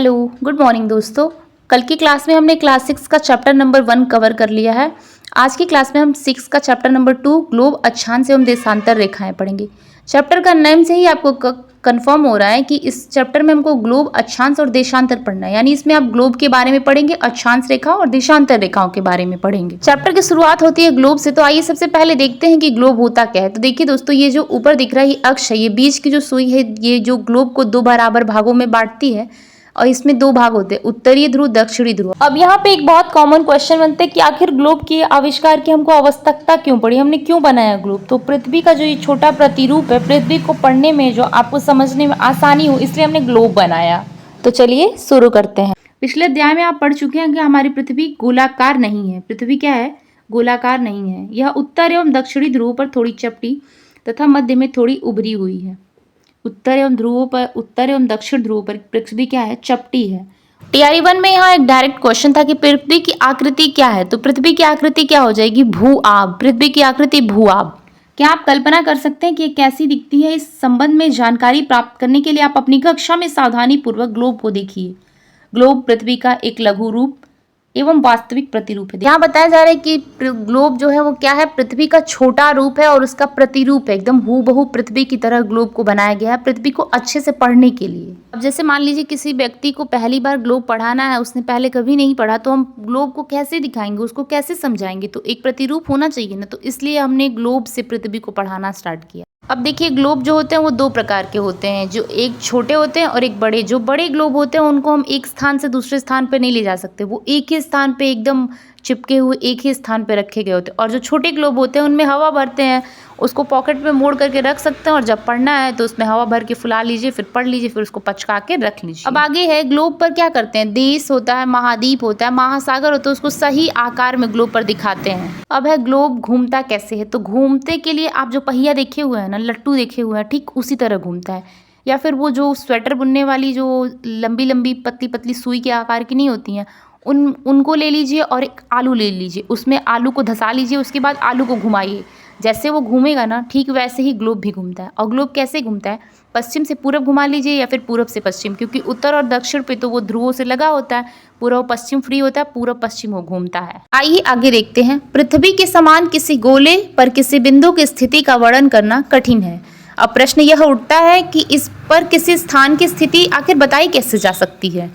Hello, good morning दोस्तों। कल की क्लास में हमने क्लास 6 का चैप्टर नंबर 1 कवर कर लिया है। आज की क्लास में हम 6 का चैप्टर नंबर 2 ग्लोब अक्षांश एवं देशांतर रेखाएं पढ़ेंगे। चैप्टर का नेम से ही आपको कंफर्म हो रहा है कि इस चैप्टर में हमको ग्लोब अक्षांश और देशांतर पढ़ना है, यानी इसमें आप ग्लोब के बारे में पढ़ेंगे, अक्षांश रेखा और देशांतर रेखाओं के बारे में पढ़ेंगे। चैप्टर की शुरुआत होती है ग्लोब से, तो आइए सबसे पहले देखते हैं कि ग्लोब होता क्या है। तो देखिए दोस्तों, ये जो ऊपर दिख रहा है ये अक्ष है, ये बीच की जो सुई है, ये जो ग्लोब को दो बराबर भागों में बांटती है और इसमें दो भाग होते हैं, उत्तरीय ध्रुव, दक्षिणी ध्रुव। अब यहाँ पे एक बहुत कॉमन क्वेश्चन बनता है कि आखिर ग्लोब के आविष्कार की हमको आवश्यकता क्यों पड़ी, हमने क्यों बनाया ग्लोब। तो पृथ्वी का जो ये छोटा प्रतिरूप है, पृथ्वी को पढ़ने में जो आपको समझने में आसानी हो, इसलिए हमने ग्लोब बनाया। तो चलिए शुरू करते हैं। पिछले अध्याय में आप पढ़ चुके हैं कि हमारी पृथ्वी गोलाकार नहीं है। पृथ्वी क्या है? गोलाकार नहीं है। यह उत्तर एवं दक्षिणी ध्रुव पर थोड़ी चपटी तथा मध्य में थोड़ी उभरी हुई है। उत्तर एवं दक्षिण ध्रुव पर पृथ्वी क्या है? चपटी है। टीआरई 1 में यहाँ एक डायरेक्ट क्वेश्चन था कि पृथ्वी की आकृति क्या है। तो पृथ्वी की आकृति क्या हो जाएगी? भू-आभ। पृथ्वी की आकृति भू-आभ। क्या आप कल्पना कर सकते हैं कि ये कैसी दिखती है? इस संबंध में जानकारी प्राप्त करने के लिए आप अपनी कक्षा में सावधानी पूर्वक ग्लोब को देखिए। ग्लोब पृथ्वी का एक लघु रूप एवं वास्तविक प्रतिरूप है। यहाँ बताया जा रहा है कि ग्लोब जो है वो क्या है? पृथ्वी का छोटा रूप है और उसका प्रतिरूप है, एकदम हूबहू पृथ्वी की तरह ग्लोब को बनाया गया है पृथ्वी को अच्छे से पढ़ने के लिए। अब जैसे मान लीजिए किसी व्यक्ति को पहली बार ग्लोब पढ़ाना है, उसने पहले कभी नहीं पढ़ा, तो हम ग्लोब को कैसे दिखाएंगे, उसको कैसे समझाएंगे? तो एक प्रतिरूप होना चाहिए ना, तो इसलिए हमने ग्लोब से पृथ्वी को पढ़ाना स्टार्ट किया। अब देखिए, ग्लोब जो होते हैं वो दो प्रकार के होते हैं, जो एक छोटे होते हैं और एक बड़े। जो बड़े ग्लोब होते हैं उनको हम एक स्थान से दूसरे स्थान पर नहीं ले जा सकते, वो एक ही स्थान पे एकदम चिपके हुए एक ही स्थान पे रखे गए होते हैं। और जो छोटे ग्लोब होते हैं उनमें हवा भरते हैं, उसको पॉकेट में मोड़ करके रख सकते हैं और जब पढ़ना है तो उसमें हवा भर के फुला लीजिए, फिर पढ़ लीजिए, फिर उसको पचका के रख लीजिए। अब आगे है, ग्लोब पर क्या करते हैं? देश होता है, महाद्वीप होता है, महासागर होता है, उसको सही आकार में ग्लोब पर दिखाते हैं। अब है ग्लोब घूमता कैसे है। तो घूमते के लिए आप जो पहिया देखे हुए हैं ना, लट्टू देखे हुए हैं, ठीक उसी तरह घूमता है। या फिर वो जो स्वेटर बुनने वाली जो लंबी लंबी पतली पतली सुई के आकार की नहीं होती हैं, उनको ले लीजिए और एक आलू ले लीजिए, उसमें आलू को धंसा लीजिए, उसके बाद आलू को घुमाइए। जैसे वो घूमेगा ना, ठीक वैसे ही ग्लोब भी घूमता है। और ग्लोब कैसे घूमता है? पश्चिम से पूरब घुमा लीजिए या फिर पूरब से पश्चिम, क्योंकि उत्तर और दक्षिण पे तो वो ध्रुवों से लगा होता है, पूर्व पश्चिम फ्री होता है, पूरब पश्चिम वो घूमता है। आइए आगे देखते हैं। पृथ्वी के समान किसी गोले पर किसी बिंदु की स्थिति का वर्णन करना कठिन है। अब प्रश्न यह उठता है कि इस पर किसी स्थान की स्थिति आखिर बताई कैसे जा सकती है।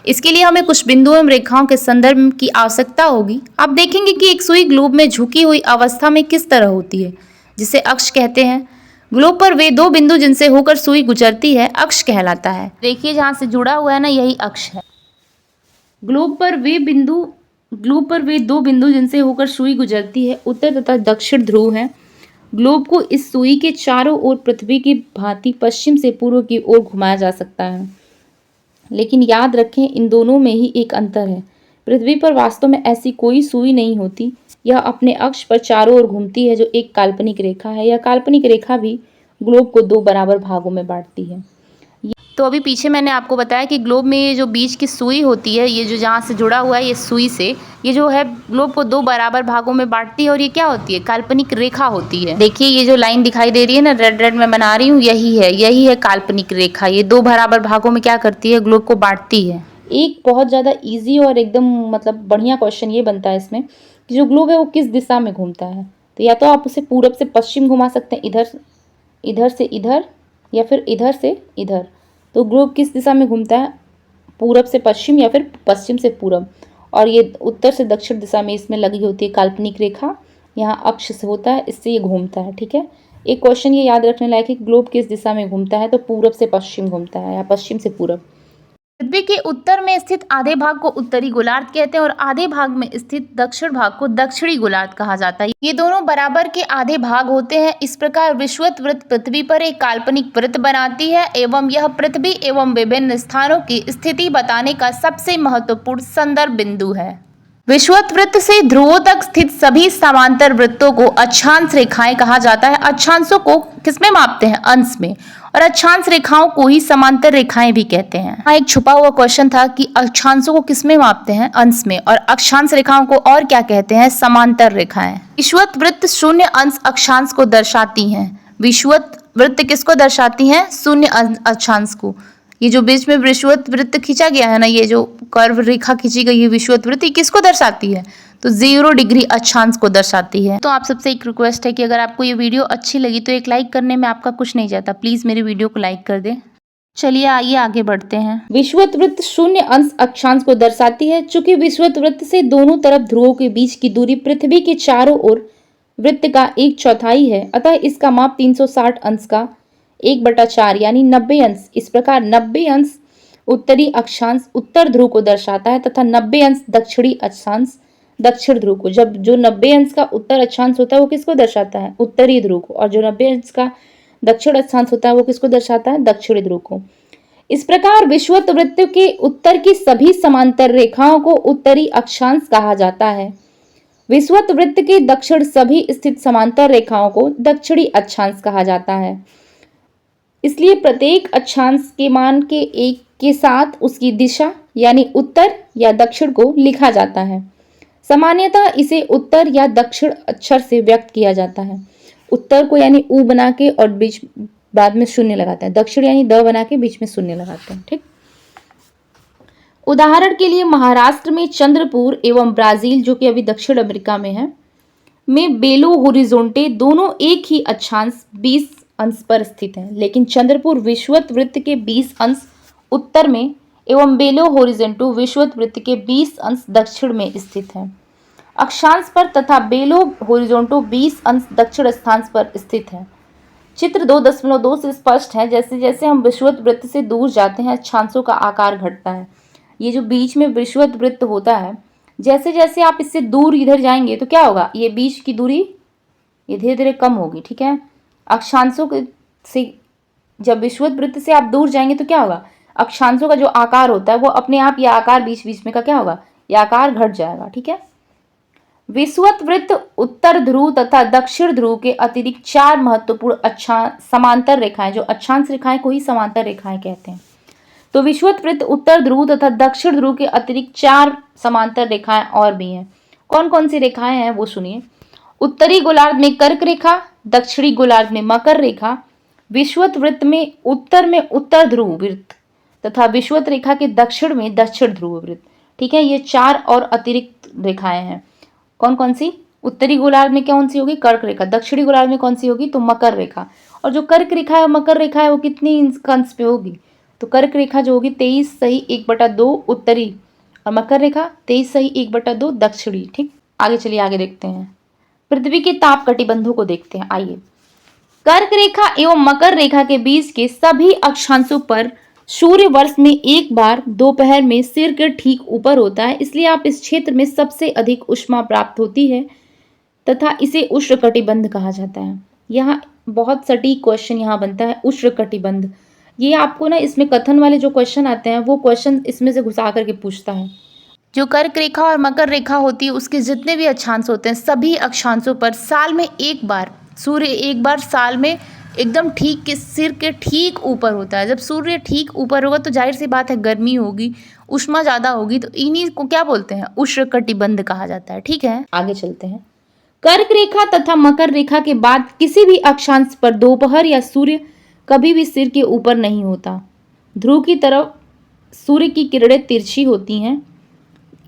इसके लिए हमें कुछ बिंदुओं एवं रेखाओं के संदर्भ की आवश्यकता होगी। आप देखेंगे कि एक सुई ग्लोब में झुकी हुई अवस्था में किस तरह होती है, जिसे अक्ष कहते हैं। ग्लोब पर वे दो बिंदु जिनसे होकर सुई गुजरती है अक्ष कहलाता है। देखिए, जहाँ से जुड़ा हुआ है ना, यही अक्ष है। ग्लोब पर वे दो बिंदु जिनसे होकर सुई गुजरती है उत्तर तथा दक्षिण ध्रुव है। ग्लोब को इस सुई के चारों ओर पृथ्वी की भांति पश्चिम से पूर्व की ओर घुमाया जा सकता है, लेकिन याद रखें इन दोनों में ही एक अंतर है। पृथ्वी पर वास्तव में ऐसी कोई सुई नहीं होती, यह अपने अक्ष पर चारों ओर घूमती है, जो एक काल्पनिक रेखा है। यह काल्पनिक रेखा भी ग्लोब को दो बराबर भागों में बांटती है। तो अभी पीछे मैंने आपको बताया कि ग्लोब में ये जो बीच की सुई होती है, ये जो जहाँ से जुड़ा हुआ है, ये सुई से ये जो है ग्लोब को दो बराबर भागों में बांटती है। और ये क्या होती है? काल्पनिक रेखा होती है। देखिए, ये जो लाइन दिखाई दे रही है ना, रेड रेड में बना रही हूँ, यही है काल्पनिक रेखा। ये दो बराबर भागों में क्या करती है? ग्लोब को बांटती है। एक बहुत ज़्यादा ईजी और एकदम मतलब बढ़िया क्वेश्चन ये बनता है इसमें कि जो ग्लोब है वो किस दिशा में घूमता है। तो या तो आप उसे पूरब से पश्चिम घुमा सकते हैं, इधर से इधर, या फिर इधर से इधर। तो ग्लोब किस दिशा में घूमता है? पूरब से पश्चिम या फिर पश्चिम से पूरब। और ये उत्तर से दक्षिण दिशा में इसमें लगी होती है काल्पनिक रेखा, यहाँ अक्ष से होता है, इससे ये घूमता है। ठीक है, एक क्वेश्चन ये याद रखने लायक है, ग्लोब किस दिशा में घूमता है? तो पूरब से पश्चिम घूमता है या पश्चिम से पूरब। पृथ्वी के उत्तर में स्थित आधे भाग को उत्तरी गोलार्ध कहते हैं और आधे भाग में स्थित दक्षिण भाग को दक्षिणी गोलार्ध कहा जाता है। ये दोनों बराबर के आधे भाग होते हैं। इस प्रकार विषुवत वृत्त पृथ्वी पर एक काल्पनिक वृत्त बनाती है एवं यह पृथ्वी एवं विभिन्न स्थानों की स्थिति बताने का सबसे महत्वपूर्ण संदर्भ बिंदु है। विषुवत वृत्त से ध्रुवों तक स्थित सभी समांतर वृत्तों को अक्षांश रेखाएं कहा जाता है। अक्षांशों को किसमें मापते हैं? अंश में। और अक्षांश रेखाओं को ही समांतर रेखाएं भी कहते हैं। यहाँ एक छुपा हुआ क्वेश्चन था कि अक्षांशों को किसमें मापते हैं? अंश में। और अक्षांश रेखाओं को और क्या कहते हैं? समांतर रेखाएं। विषुवत वृत्त शून्य अंश अक्षांश को दर्शाती हैं। विषुवत वृत्त किसको दर्शाती हैं? शून्य अक्षांश को। ये जो बीच में विषुवत वृत्त खींचा गया है ना, ये जो कर्व रेखा खींची गई है विषुवत वृत्त, ये किसको दर्शाती है? तो 0 डिग्री अक्षांश को दर्शाती है। तो आप सबसे एक रिक्वेस्ट है कि अगर आपको ये वीडियो अच्छी लगी तो एक लाइक करने में आपका कुछ नहीं जाता, प्लीज मेरी वीडियो को लाइक कर दें। चलिए आइए आगे बढ़ते हैं। विषुवत वृत्त 0 अंश अक्षांश को दर्शाती है। चूंकि विषुवत वृत्त से दोनों तरफ ध्रुवों के बीच की दूरी पृथ्वी के चारों ओर वृत्त का 1/4 है, अतः इसका माप 360 अंश का 1/4 यानी 90 अंश। इस प्रकार 90 अंश उत्तरी अक्षांश उत्तर ध्रुव को दर्शाता है तथा 90 अंश दक्षिणी अक्षांश दक्षिण ध्रुव को। जब जो 90 अंश का उत्तर अक्षांश होता है वो किसको दर्शाता है? उत्तरी ध्रुव को। और जो 90 अंश का दक्षिण अक्षांश होता है वो किसको दर्शाता है? दक्षिणी ध्रुव को। इस प्रकार विषुवत वृत्त के उत्तर की सभी समांतर रेखाओं को उत्तरी अक्षांश कहा जाता है। विषुवत वृत्त के दक्षिण सभी स्थित समांतर रेखाओं को दक्षिणी अक्षांश कहा जाता है। इसलिए प्रत्येक अक्षांश के मान के एक के साथ उसकी दिशा यानी उत्तर या दक्षिण को लिखा जाता है। सामान्यतः इसे उत्तर या दक्षिण अक्षर से व्यक्त किया जाता है। उत्तर को यानी ऊ बना के और बीच बाद में शून्य लगाते हैं, दक्षिण यानी द बना के बीच में शून्य लगाते हैं। ठीक, उदाहरण के लिए महाराष्ट्र में चंद्रपुर एवं ब्राजील जो कि अभी दक्षिण अमेरिका में है में बेलो होरिजोंटे दोनों एक ही अक्षांश 20 अंश पर स्थित है, लेकिन चंद्रपुर विषुवत वृत्त के 20 अंश उत्तर में एवं बेलो होरिजेंटो विषुवत वृत्त के 20 अंश दक्षिण में स्थित है। अक्षांश पर तथा बेलो होरिजोंटो 20 अंश दक्षिण स्थान पर स्थित है। चित्र 2.2 से स्पष्ट है। जैसे जैसे हम विषुवत वृत्त से दूर जाते हैं अक्षांशों का आकार घटता है। ये जो बीच में विषुवत वृत्त होता है, जैसे जैसे आप इससे दूर इधर जाएंगे तो क्या होगा? ये बीच की दूरी ये धीरे धीरे कम होगी। ठीक है, अक्षांशों से जब विषुवत वृत्त से आप दूर जाएंगे तो क्या होगा? अक्षांशों का जो आकार होता है वो अपने आप ये आकार बीच बीच में का क्या होगा? ये आकार घट जाएगा। ठीक है, विषुवत वृत्त उत्तर ध्रुव तथा दक्षिण ध्रुव के अतिरिक्त 4 महत्वपूर्ण समांतर रेखाएं, जो अक्षांश रेखाएं को ही समांतर रेखाएं कहते हैं। तो विषुवत वृत्त उत्तर ध्रुव तथा दक्षिण ध्रुव के अतिरिक्त 4 समांतर रेखाएं और भी हैं। कौन कौन सी रेखाएं हैं वो सुनिए। उत्तरी गोलार्ध में कर्क रेखा, दक्षिणी गोलार्ध में मकर रेखा, विषुवत वृत्त में उत्तर ध्रुव वृत्त तथा विषुवत रेखा के दक्षिण में दक्षिण ध्रुव वृत्त। ठीक है, ये 4 और अतिरिक्त रेखाएं हैं। कौन कौन सी? उत्तरी गोलार्ध में कौन सी होगी? कर्क रेखा। दक्षिणी गोलार्ध में कौन सी होगी? तो मकर रेखा। और जो कर्क रेखा है और मकर रेखा है वो कितनी अंश पे होगी? तो कर्क रेखा जो होगी 23 सही 1/2 उत्तरी और मकर रेखा 23 सही 1/2 दक्षिणी। ठीक, आगे चलिए आगे देखते हैं। पृथ्वी के ताप कटिबंधों को देखते हैं। आइए, कर्क रेखा एवं मकर रेखा के बीच के सभी अक्षांशों पर सूर्य वर्ष में एक बार दोपहर में सिर के ठीक ऊपर होता है, इसलिए आप इस क्षेत्र में सबसे अधिक ऊष्मा प्राप्त होती है तथा इसे उष्णकटिबंध कहा जाता है। यहाँ बहुत सटीक क्वेश्चन यहाँ बनता है, उष्णकटिबंध। ये आपको ना इसमें कथन वाले जो क्वेश्चन आते हैं वो क्वेश्चन इसमें से घुसा करके पूछता है। जो कर्क रेखा और मकर रेखा होती है उसके जितने भी अक्षांश होते हैं सभी अक्षांशों पर साल में एक बार सूर्य एक बार साल में एकदम ठीक के सिर के ठीक ऊपर होता है। जब सूर्य ठीक ऊपर होगा तो जाहिर सी बात है गर्मी होगी, उष्मा ज़्यादा होगी, तो इन्हीं को क्या बोलते हैं? उष्णकटिबंध कहा जाता है। ठीक है, आगे चलते हैं। कर्क रेखा तथा मकर रेखा के बाद किसी भी अक्षांश पर दोपहर या सूर्य कभी भी सिर के ऊपर नहीं होता। ध्रुव की तरफ सूर्य की किरणें तिरछी होती हैं।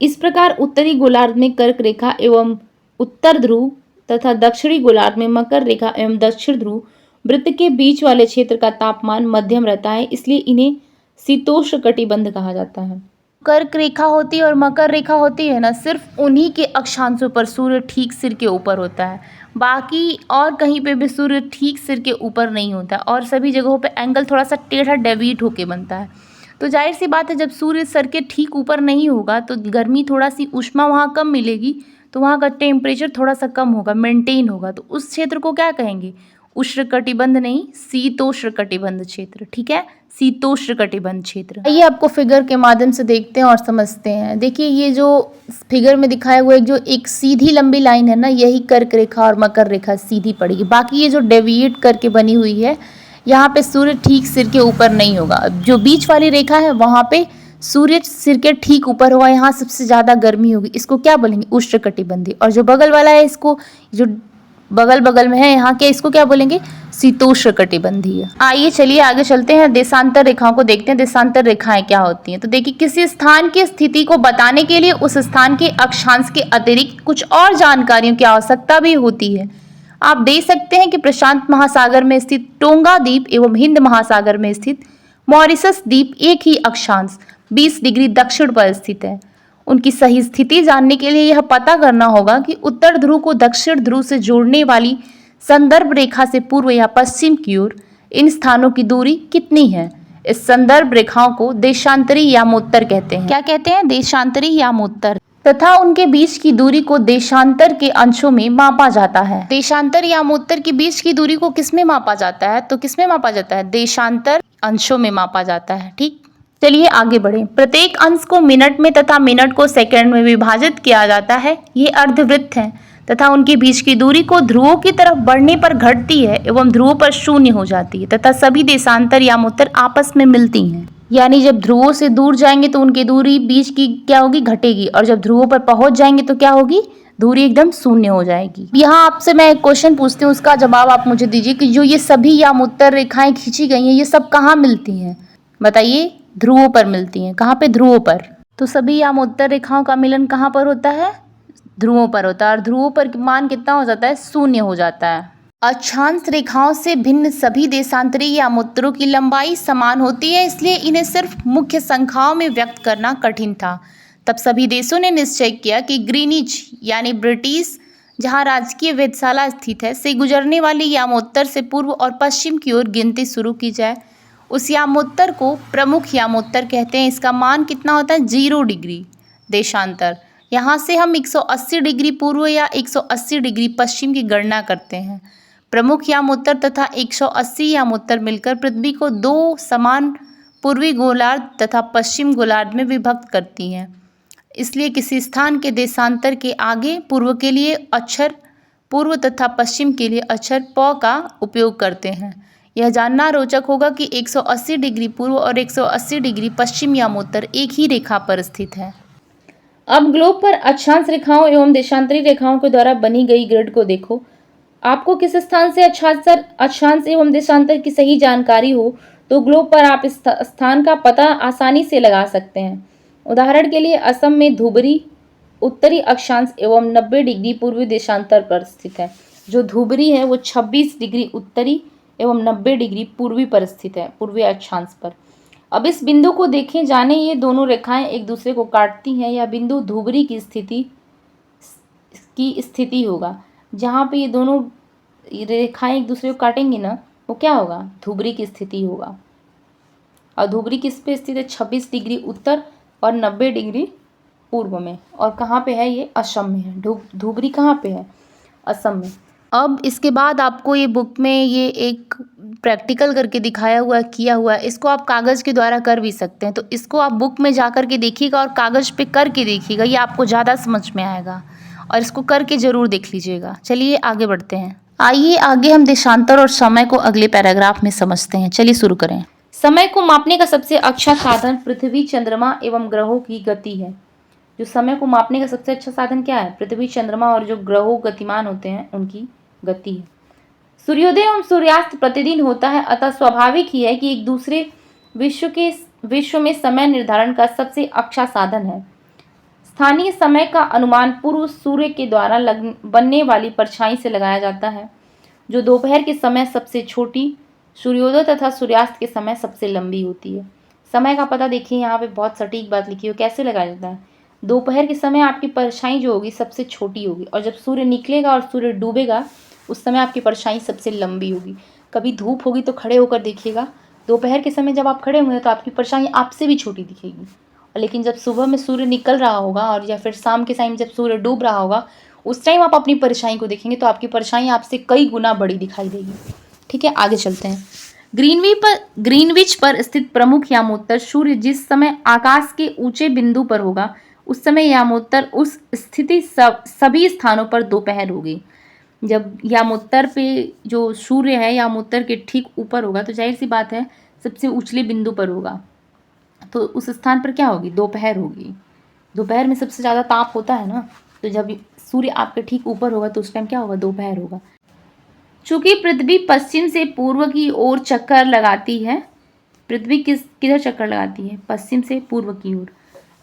इस प्रकार उत्तरी गोलार्ध में कर्क रेखा एवं उत्तर ध्रुव तथा दक्षिणी गोलार्ध में मकर रेखा एवं दक्षिण ध्रुव वृत्त के बीच वाले क्षेत्र का तापमान मध्यम रहता है, इसलिए इन्हें शीतोष्ण कटिबंध कहा जाता है। कर्क रेखा होती है और मकर रेखा होती है ना, सिर्फ उन्हीं के अक्षांशों पर सूर्य ठीक सिर के ऊपर होता है, बाकी और कहीं पे भी सूर्य ठीक सिर के ऊपर नहीं होता और सभी जगहों पे एंगल थोड़ा सा टेढ़ा डेविएट होके बनता है। तो जाहिर सी बात है जब सूर्य सर के ठीक ऊपर नहीं होगा तो गर्मी थोड़ा सी उष्मा वहाँ कम मिलेगी, तो वहाँ का टेम्परेचर थोड़ा सा कम होगा, मेंटेन होगा, तो उस क्षेत्र को क्या कहेंगे? उष्णकटिबंध नहीं, शीतोष्णकटिबंध क्षेत्र। ठीक है, शीतोष्णकटिबंध क्षेत्र। ये आपको फिगर के माध्यम से देखते हैं और समझते हैं। देखिए ये जो फिगर में दिखाया हुआ जो एक सीधी लंबी लाइन है ना, यही कर्क रेखा और मकर रेखा सीधी पड़ेगी। बाकी ये जो डेविएट करके बनी हुई है यहाँ पे सूर्य ठीक सिर के ऊपर नहीं होगा। जो बीच वाली रेखा है वहाँ पे सूर्य सिर के ठीक ऊपर होगा, यहाँ सबसे ज़्यादा गर्मी होगी, इसको क्या बोलेंगे? उष्णकटिबंधी। और जो बगल वाला है इसको जो बगल बगल में है यहाँ के, इसको क्या बोलेंगे, शीतोष्णकटिबंधीय। आइए चलिए आगे चलते हैं, देशांतर रेखाओं को देखते हैं। देशांतर रेखाएं क्या होती हैं। तो देखिए, किसी स्थान की स्थिति को बताने के लिए उस स्थान के अक्षांश के अतिरिक्त कुछ और जानकारियों की आवश्यकता भी होती है। आप देख सकते हैं कि प्रशांत महासागर में स्थित टोंगा द्वीप एवं हिंद महासागर में स्थित मॉरिशस द्वीप एक ही अक्षांश 20 डिग्री दक्षिण पर स्थित है। उनकी सही स्थिति जानने के लिए यह पता करना होगा कि उत्तर ध्रुव को दक्षिण ध्रुव से जोड़ने वाली संदर्भ रेखा से पूर्व या पश्चिम की ओर इन स्थानों की दूरी कितनी है। इस संदर्भ रेखाओं को देशांतरी यामोत्तर कहते हैं। क्या कहते हैं? देशांतरी यामोत्तर। तथा उनके बीच की दूरी को देशांतर के अंशों में मापा जाता है। देशांतर यामोत्तर के बीच की दूरी को किसमें मापा जाता है? तो किसमें मापा जाता है? देशांतर अंशों में मापा जाता है। ठीक, चलिए आगे बढ़ें। प्रत्येक अंश को मिनट में तथा मिनट को सेकंड में विभाजित किया जाता है। ये अर्धवृत्त हैं तथा उनके बीच की दूरी को ध्रुवों की तरफ बढ़ने पर घटती है एवं ध्रुवों पर शून्य हो जाती है तथा सभी देशांतर यामोत्तर आपस में मिलती हैं। यानी जब ध्रुवों से दूर जाएंगे तो उनकी दूरी बीच की क्या होगी? घटेगी, और जब ध्रुवों पर पहुंच जाएंगे तो क्या होगी? दूरी एकदम शून्य हो जाएगी। यहाँ आपसे मैं एक क्वेश्चन पूछती हूँ, उसका जवाब आप मुझे दीजिए कि जो ये सभी यामोत्तर रेखाएं खींची गई हैं, ये सब कहाँ मिलती हैं? बताइए। ध्रुवों पर मिलती हैं। कहाँ पे? ध्रुवों पर। तो सभी यामोत्तर रेखाओं का मिलन कहाँ पर होता है? ध्रुवों पर होता है, और ध्रुवों पर मान कितना हो जाता है? शून्य हो जाता है। अक्षांश रेखाओं से भिन्न सभी देशांतरी यामोत्तरों की लंबाई समान होती है, इसलिए इन्हें सिर्फ मुख्य संख्याओं में व्यक्त करना कठिन था। तब सभी देशों ने निश्चय किया कि ग्रीनिच यानी ब्रिटिश, जहां राजकीय वेधशाला स्थित है, से गुजरने वाली यामोत्तर से पूर्व और पश्चिम की ओर गिनती शुरू की जाए। उस यामोत्तर को प्रमुख यामोत्तर कहते हैं। इसका मान कितना होता है? 0 डिग्री देशांतर। यहाँ से हम 180 डिग्री पूर्व या 180 डिग्री पश्चिम की गणना करते हैं। प्रमुख यामोत्तर तथा 180 यामोत्तर मिलकर पृथ्वी को 2 समान पूर्वी गोलार्ध तथा पश्चिम गोलार्ध में विभक्त करती हैं। इसलिए किसी स्थान के देशांतर के आगे पूर्व के लिए अक्षर पूर्व तथा पश्चिम के लिए अक्षर प का उपयोग करते हैं। यह जानना रोचक होगा कि 180 डिग्री पूर्व और 180 डिग्री पश्चिम यामोत्तर एक ही रेखा पर स्थित है। अब ग्लोब पर अक्षांश रेखाओं एवं देशांतरी रेखाओं के द्वारा बनी गई ग्रिड को देखो। आपको किस स्थान से अक्षांश एवं देशांतर की सही जानकारी हो तो ग्लोब पर आप इस स्थान का पता आसानी से लगा सकते हैं। उदाहरण के लिए असम में धुबरी उत्तरी अक्षांश एवं 90 डिग्री पूर्वी देशांतर पर स्थित है। जो धुबरी है वो 26 डिग्री उत्तरी एवं 90 डिग्री पूर्वी पर स्थित है, पूर्वी अक्षांश पर। अब इस बिंदु को देखें, जाने ये दोनों रेखाएं एक दूसरे को काटती हैं। यह बिंदु धुबरी की स्थिति होगा। जहाँ पे ये दोनों रेखाएं एक दूसरे को काटेंगी ना, वो क्या होगा? धुबरी की स्थिति होगा। और धुबरी किस पे स्थित है? 26 डिग्री उत्तर और 90 डिग्री पूर्व में। और कहाँ पे है ये? असम में है। धुबरी कहाँ पे है? असम में। अब इसके बाद आपको ये बुक में ये एक प्रैक्टिकल करके दिखाया हुआ किया हुआ है। इसको आप कागज़ के द्वारा कर भी सकते हैं। तो इसको आप बुक में जा कर के देखिएगा और कागज़ पे करके देखिएगा, ये आपको ज़्यादा समझ में आएगा। और इसको करके ज़रूर देख लीजिएगा। चलिए आगे बढ़ते हैं। आइए आगे हम देशांतर और समय को अगले पैराग्राफ में समझते हैं। चलिए शुरू करें। समय को मापने का सबसे अच्छा साधन पृथ्वी, चंद्रमा एवं ग्रहों की गति है। जो समय को मापने का सबसे अच्छा साधन क्या है? पृथ्वी, चंद्रमा और जो ग्रहों गतिमान होते हैं उनकी गति है। सूर्योदय एवं सूर्यास्त प्रतिदिन होता है, अतः स्वाभाविक ही है कि एक दूसरे विश्व में समय निर्धारण का सबसे अच्छा साधन है। स्थानीय समय का अनुमान पूर्व सूर्य के द्वारा बनने वाली परछाई से लगाया जाता है, जो दोपहर के समय सबसे छोटी, सूर्योदय तथा सूर्यास्त के समय सबसे लंबी होती है। समय का पता देखिए, यहाँ पे बहुत सटीक बात लिखी हो। कैसे लगाया जाता है? दोपहर के समय आपकी परछाई जो होगी सबसे छोटी होगी, और जब सूर्य निकलेगा और सूर्य डूबेगा उस समय आपकी परछाई सबसे लंबी होगी। कभी धूप होगी तो खड़े होकर देखिएगा, दोपहर के समय जब आप खड़े होंगे तो आपकी परछाई आपसे भी छोटी दिखेगी। और लेकिन जब सुबह में सूर्य निकल रहा होगा और या फिर शाम के टाइम जब सूर्य डूब रहा होगा, उस टाइम आप अपनी परछाई को देखेंगे तो आपकी परछाई आपसे कई गुना बड़ी दिखाई देगी। ठीक है, आगे चलते हैं। ग्रीनविच पर स्थित प्रमुख यामोत्तर सूर्य जिस समय आकाश के ऊंचे बिंदु पर होगा उस समय यामोत्तर उस स्थिति सभी स्थानों पर दोपहर होगी। जब यामोत्तर पे जो सूर्य है यामोत्तर के ठीक ऊपर होगा तो जाहिर सी बात है सबसे ऊंचले बिंदु पर होगा, तो उस स्थान पर क्या होगी? दोपहर होगी। दोपहर में सबसे ज़्यादा ताप होता है ना, तो जब सूर्य आपके ठीक ऊपर होगा तो उस टाइम क्या होगा? दोपहर होगा। चूंकि पृथ्वी पश्चिम से पूर्व की ओर चक्कर लगाती है, पृथ्वी किधर चक्कर लगाती है? पश्चिम से पूर्व की ओर।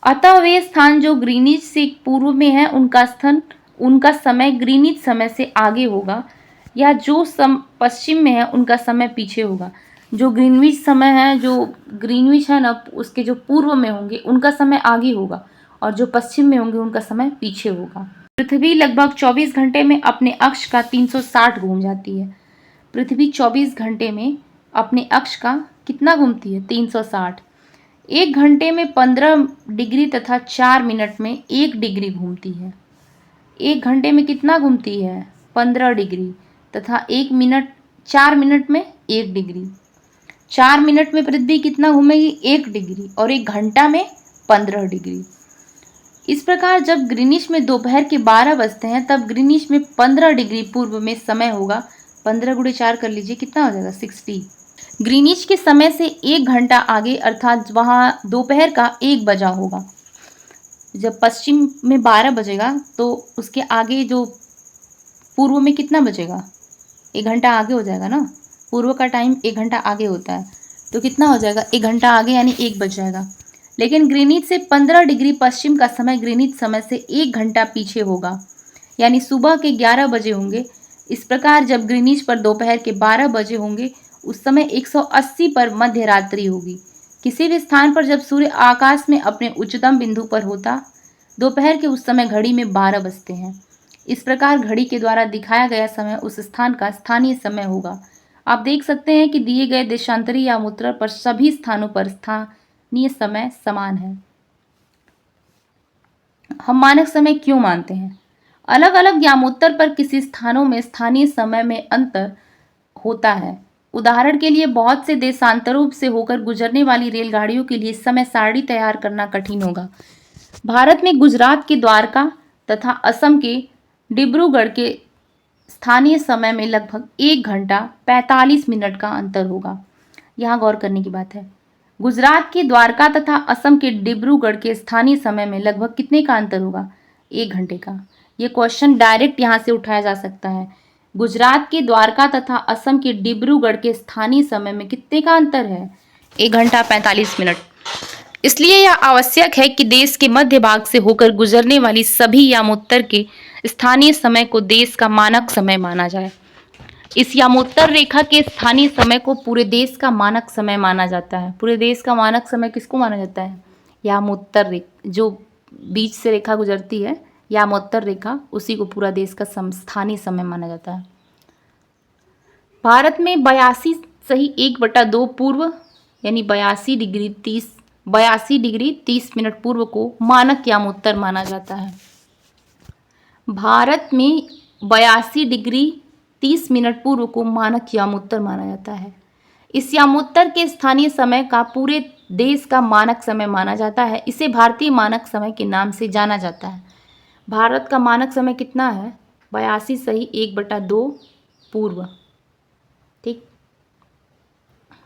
अतः वे स्थान जो ग्रीनिच से पूर्व में है उनका समय ग्रीनिच समय से आगे होगा, या जो पश्चिम में है उनका समय पीछे होगा। जो ग्रीनविच समय है, जो ग्रीनविच है ना, उसके जो पूर्व में होंगे उनका समय आगे होगा, और जो पश्चिम में होंगे उनका समय पीछे होगा। पृथ्वी लगभग 24 घंटे में अपने अक्ष का 360 घूम जाती है। पृथ्वी 24 घंटे में अपने अक्ष का कितना घूमती है? 360। 1 घंटे में 15 डिग्री तथा 4 मिनट में 1 डिग्री घूमती है। 1 घंटे में कितना घूमती है? 15 डिग्री तथा 4 मिनट में 1 डिग्री। 4 मिनट में पृथ्वी कितना घूमेगी? 1 डिग्री, और 1 घंटा में 15 डिग्री। इस प्रकार जब ग्रीनिच में दोपहर के 12 बजते हैं तब ग्रीनिच में 15 डिग्री पूर्व में समय होगा। 15 गुणे 4 कर लीजिए, कितना हो जाएगा? 60। ग्रीनिच के समय से 1 घंटा आगे, अर्थात वहाँ दोपहर का 1 बजा होगा। जब पश्चिम में 12 बजेगा तो उसके आगे जो पूर्व में कितना बजेगा? 1 घंटा आगे हो जाएगा ना। पूर्व का टाइम 1 घंटा आगे होता है, तो कितना हो जाएगा? 1 घंटा आगे, यानी 1 बज जाएगा। लेकिन ग्रीनिच से 15 डिग्री पश्चिम का समय ग्रीनिच समय से 1 घंटा पीछे होगा, यानी सुबह के 11 बजे होंगे। इस प्रकार जब ग्रीनिच पर दोपहर के 12 बजे होंगे उस समय 180 पर मध्य रात्रि होगी। किसी भी स्थान पर जब सूर्य आकाश में अपने उच्चतम बिंदु पर होता दोपहर के उस समय घड़ी में 12 बजते हैं। इस प्रकार घड़ी के द्वारा दिखाया गया समय उस स्थान का स्थानीय समय होगा। आप देख सकते हैं कि दिए गए देशांतरी या मुद्रा पर सभी स्थानों पर स्थानीय समय समान है। हम मानक समय क्यों मानते हैं? अलग अलग यामोत्तर पर किसी स्थानों में स्थानीय समय में अंतर होता है। उदाहरण के लिए बहुत से देशांतरों से होकर गुजरने वाली रेलगाड़ियों के लिए समय सारणी तैयार करना कठिन होगा। भारत में गुजरात के द्वारका तथा असम के डिब्रूगढ़ के स्थानीय समय में लगभग 1 घंटा 45 मिनट का अंतर होगा। यहाँ गौर करने की बात है। गुजरात के द्वारका तथा असम के डिब्रूगढ़ के स्थानीय समय में लगभग कितने का अंतर होगा? 1 घंटे का। ये क्वेश्चन डायरेक्ट यहाँ से उठाया जा सकता है। गुजरात के द्वारका तथा असम के डिब्रूगढ़ के स्थानीय समय में कितने का अंतर है? 1 घंटा 45 मिनट। इसलिए यह आवश्यक है कि देश के मध्य भाग से होकर गुजरने वाली सभी यामोत्तर के स्थानीय समय को देश का मानक समय माना जाए। इस यामोत्तर रेखा के स्थानीय समय को पूरे देश का मानक समय माना जाता है। पूरे देश का मानक समय किसको माना जाता है? यामोत्तर रेखा, जो बीच से रेखा गुजरती है, यामोत्तर रेखा, उसी को पूरा देश का स्थानीय समय माना जाता है। भारत में 82 सही 1/2 पूर्व, यानी 82 डिग्री 30 मिनट पूर्व को मानक यामोत्तर माना जाता है। भारत में 82 डिग्री 30 मिनट पूर्व को मानक यामोत्तर माना जाता है। इस यामोत्तर के स्थानीय समय का पूरे देश का मानक समय माना जाता है। इसे भारतीय मानक समय के नाम से जाना जाता है। भारत का मानक समय कितना है? 82 सही 1/2 पूर्व। ठीक।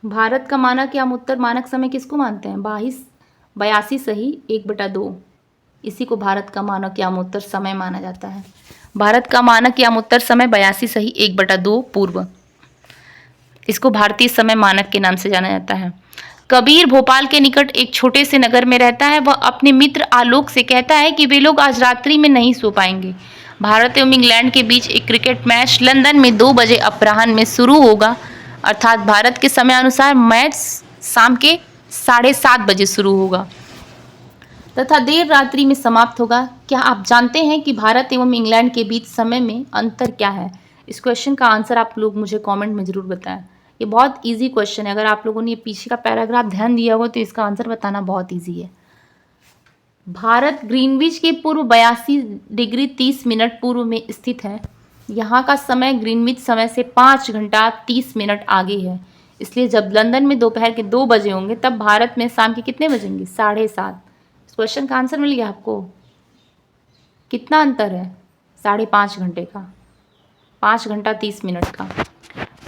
भारत का मानक यामोत्तर मानक समय किसको मानते हैं? 82 सही 1/2। इसी को भारत का मानक यामोत्तर समय माना जाता है। भारत का मानक यामोत्तर समय 82 सही 1/2 पूर्व। इसको भारतीय समय मानक के नाम से जाना जाता है। कबीर भोपाल के निकट एक छोटे से नगर में रहता है। वह अपने मित्र आलोक से कहता है कि वे लोग आज रात्रि में नहीं सो पाएंगे। भारत एवं इंग्लैंड के बीच एक क्रिकेट मैच लंदन में 2 बजे अपराह्न में शुरू होगा, अर्थात भारत के समय अनुसार मैच शाम के 7:30 बजे शुरू होगा तथा देर रात्रि में समाप्त होगा। क्या आप जानते हैं कि भारत एवं इंग्लैंड के बीच समय में अंतर क्या है? इस क्वेश्चन का आंसर आप लोग मुझे कमेंट में ज़रूर बताएं। ये बहुत इजी क्वेश्चन है। अगर आप लोगों ने ये पीछे का पैराग्राफ ध्यान दिया हो तो इसका आंसर बताना बहुत इजी है। भारत ग्रीनविच के पूर्व 82 डिग्री 30 मिनट पूर्व में स्थित है। यहाँ का समय ग्रीनविच समय से 5 घंटा 30 मिनट आगे है। इसलिए जब लंदन में दोपहर के 2 बजे होंगे तब भारत में शाम के कितने बजेंगे? 7:30। इस क्वेश्चन का आंसर मिल गया आपको। कितना अंतर है? 5.5 घंटे का, 5 घंटा 30 मिनट का।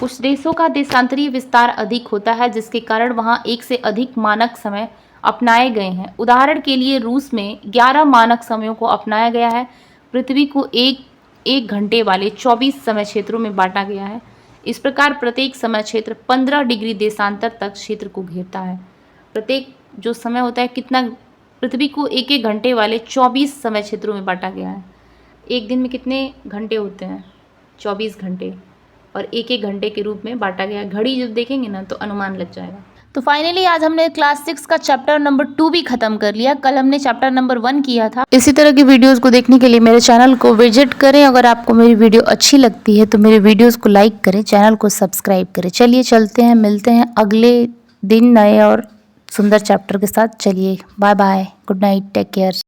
कुछ देशों का देशांतरीय विस्तार अधिक होता है जिसके कारण वहाँ एक से अधिक मानक समय अपनाए गए हैं। उदाहरण के लिए रूस में 11 मानक समयों को अपनाया गया है। पृथ्वी को एक घंटे वाले 24 समय क्षेत्रों में बांटा गया है। इस प्रकार प्रत्येक समय क्षेत्र 15 डिग्री देशांतर तक क्षेत्र को घेरता है। प्रत्येक जो समय होता है कितना, पृथ्वी को एक एक घंटे वाले 24 समय क्षेत्रों में बांटा गया है। एक दिन में कितने घंटे होते हैं? 24 घंटे, और एक एक घंटे के रूप में बांटा गया है। घड़ी जब देखेंगे ना तो अनुमान लग जाएगा। तो फाइनली आज हमने क्लास 6 का चैप्टर नंबर 2 भी खत्म कर लिया। कल हमने चैप्टर नंबर 1 किया था। इसी तरह की वीडियोस को देखने के लिए मेरे चैनल को विजिट करें। अगर आपको मेरी वीडियो अच्छी लगती है तो मेरे वीडियोस को लाइक करें, चैनल को सब्सक्राइब करें। चलिए चलते हैं, मिलते हैं अगले दिन नए और सुंदर चैप्टर के साथ। चलिए bye bye, good night, take care.